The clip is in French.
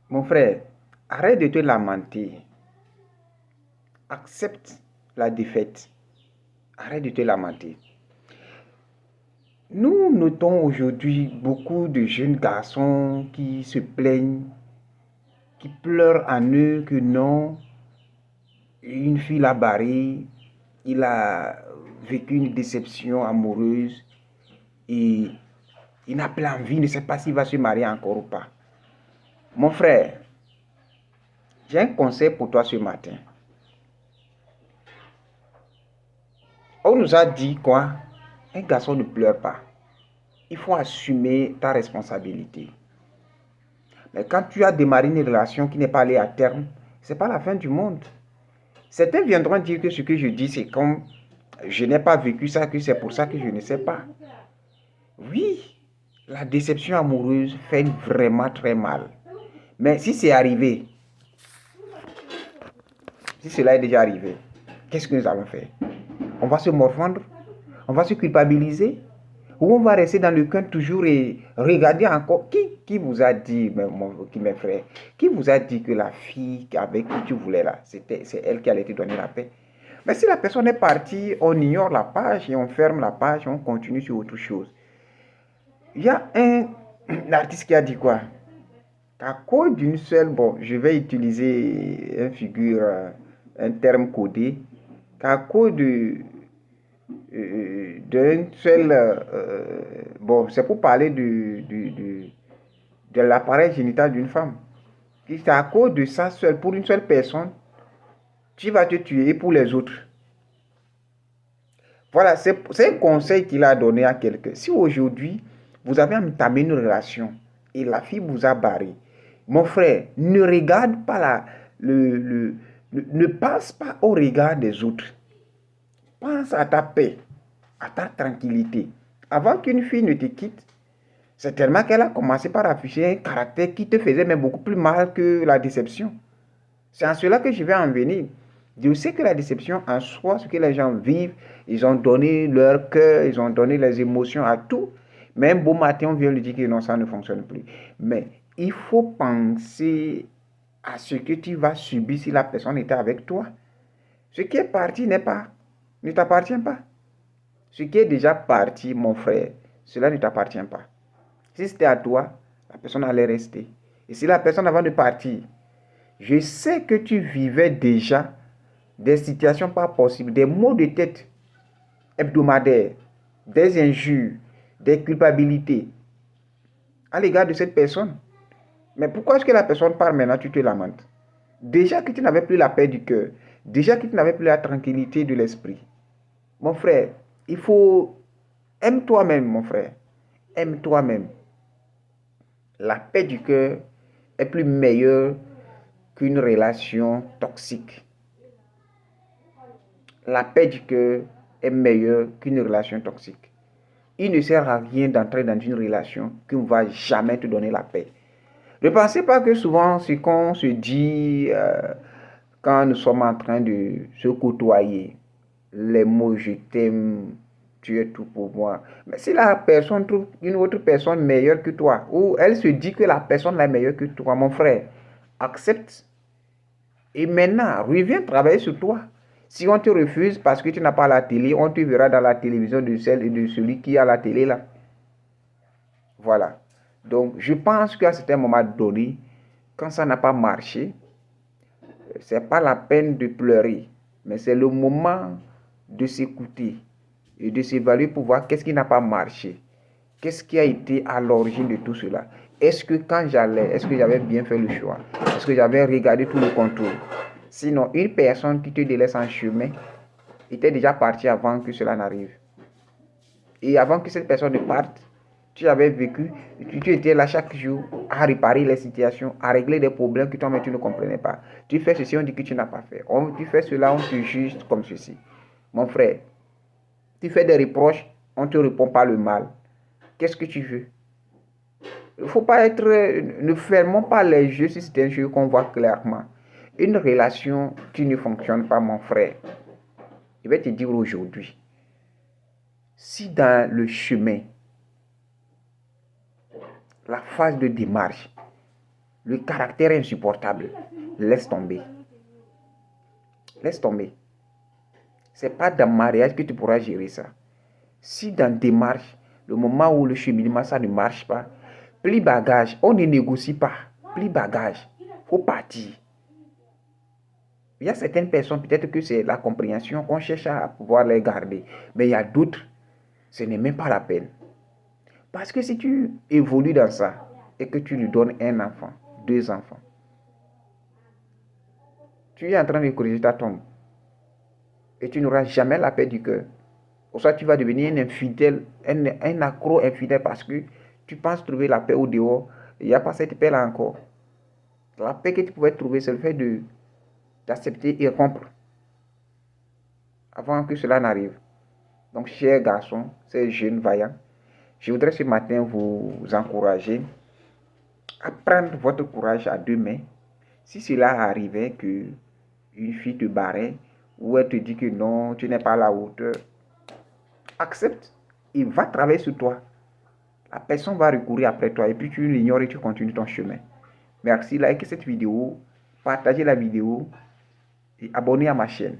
Mon frère, arrête de te lamenter. Accepte la défaite. Arrête de te lamenter. Nous notons aujourd'hui beaucoup de jeunes garçons qui se plaignent, qui pleurent en eux que non, une fille l'a barré, il a vécu une déception amoureuse et il n'a plus envie, il ne sait pas s'il va se marier encore ou pas. Mon frère, j'ai un conseil pour toi ce matin. On nous a dit quoi? Un garçon ne pleure pas. Il faut assumer ta responsabilité. Mais quand tu as démarré une relation qui n'est pas allée à terme, ce n'est pas la fin du monde. Certains viendront dire que ce que je dis, c'est comme je n'ai pas vécu ça, que c'est pour ça que je ne sais pas. Oui, la déception amoureuse fait vraiment très mal. Mais si c'est arrivé, si cela est déjà arrivé, qu'est-ce que nous allons faire? On va se morfondre? On va se culpabiliser? Ou on va rester dans le coin toujours et regarder encore? Qui vous a dit, mes frères, qui vous a dit que la fille avec qui tu voulais là, c'est elle qui allait te donner la paix? Mais si la personne est partie, on ignore la page et on ferme la page et on continue sur autre chose. Il y a un artiste qui a dit quoi? Qu'à cause d'une seule, bon, je vais utiliser une figure, un terme codé, qu'à cause d'un seul, bon, c'est pour parler de l'appareil génital d'une femme. C'est à cause de ça seul, pour une seule personne, tu vas te tuer et pour les autres. Voilà, c'est un conseil qu'il a donné à quelqu'un. Si aujourd'hui, vous avez entamé une relation et la fille vous a barré, mon frère, ne regarde pas ne pense pas au regard des autres. Pense à ta paix, à ta tranquillité. Avant qu'une fille ne te quitte, c'est tellement qu'elle a commencé par afficher un caractère qui te faisait même beaucoup plus mal que la déception. C'est en cela que je vais en venir. Je sais que la déception en soi, ce que les gens vivent, ils ont donné leur cœur, ils ont donné les émotions à tout. Mais un beau matin, on vient lui dire que non, ça ne fonctionne plus. Mais il faut penser à ce que tu vas subir si la personne était avec toi. Ce qui est parti ne t'appartient pas. Ce qui est déjà parti, mon frère, cela ne t'appartient pas. Si c'était à toi, la personne allait rester. Et si la personne avant de partir, je sais que tu vivais déjà des situations pas possibles, des maux de tête hebdomadaires, des injures, des culpabilités à l'égard de cette personne. Mais pourquoi est-ce que la personne part maintenant, tu te lamentes? Déjà que tu n'avais plus la paix du cœur, déjà que tu n'avais plus la tranquillité de l'esprit. Mon frère, il faut... Aime toi-même, mon frère. Aime toi-même. La paix du cœur est plus meilleure qu'une relation toxique. La paix du cœur est meilleure qu'une relation toxique. Il ne sert à rien d'entrer dans une relation qui ne va jamais te donner la paix. Ne pensez pas que souvent ce qu'on se dit quand nous sommes en train de se côtoyer, les mots je t'aime, tu es tout pour moi. Mais si la personne trouve une autre personne meilleure que toi, ou elle se dit que la personne est meilleure que toi, mon frère, accepte. Et maintenant, reviens travailler sur toi. Si on te refuse parce que tu n'as pas la télé, on te verra dans la télévision de celle et de celui qui a la télé là. Voilà. Donc, je pense qu'à certains moments donné, quand ça n'a pas marché, c'est pas la peine de pleurer, mais c'est le moment de s'écouter et de s'évaluer pour voir qu'est-ce qui n'a pas marché. Qu'est-ce qui a été à l'origine de tout cela? Est-ce que quand j'allais, est-ce que j'avais bien fait le choix? Est-ce que j'avais regardé tout le contour? Sinon, une personne qui te délaisse en chemin était déjà partie avant que cela n'arrive. Et avant que cette personne ne parte, tu avais vécu, tu étais là chaque jour à réparer les situations, à régler des problèmes que toi-même tu ne comprenais pas. Tu fais ceci, on dit que tu n'as pas fait. Tu fais cela, on te juge comme ceci. Mon frère, tu fais des reproches, on ne te répond pas le mal. Qu'est-ce que tu veux? Il ne faut pas être... Ne fermons pas les yeux si c'est un jeu qu'on voit clairement. Une relation qui ne fonctionne pas, mon frère, je vais te dire aujourd'hui, si dans le chemin, la phase de démarche, le caractère est insupportable, laisse tomber. Laisse tomber. C'est pas dans le mariage que tu pourras gérer ça. Si dans tes marches, le moment où le cheminement, ça ne marche pas, plie bagage, on ne négocie pas. Plie bagage, faut partir. Il y a certaines personnes, peut-être que c'est la compréhension qu'on cherche à pouvoir les garder. Mais il y a d'autres, ce n'est même pas la peine. Parce que si tu évolues dans ça et que tu lui donnes un enfant, 2 enfants, tu es en train de corriger ta tombe. Et tu n'auras jamais la paix du cœur. Ou soit tu vas devenir un infidèle, un accro infidèle parce que tu penses trouver la paix au dehors. Il n'y a pas cette paix-là encore. La paix que tu pouvais trouver, c'est le fait d'accepter et rompre avant que cela n'arrive. Donc, chers garçons, ces jeunes vaillants, je voudrais ce matin vous encourager à prendre votre courage à 2 mains. Si cela arrivait que une fille te barrait ou elle te dit que non, tu n'es pas à la hauteur, accepte et va travailler sur toi. La personne va recourir après toi et puis tu l'ignores et tu continues ton chemin. Merci, likez cette vidéo, partagez la vidéo et abonnez à ma chaîne.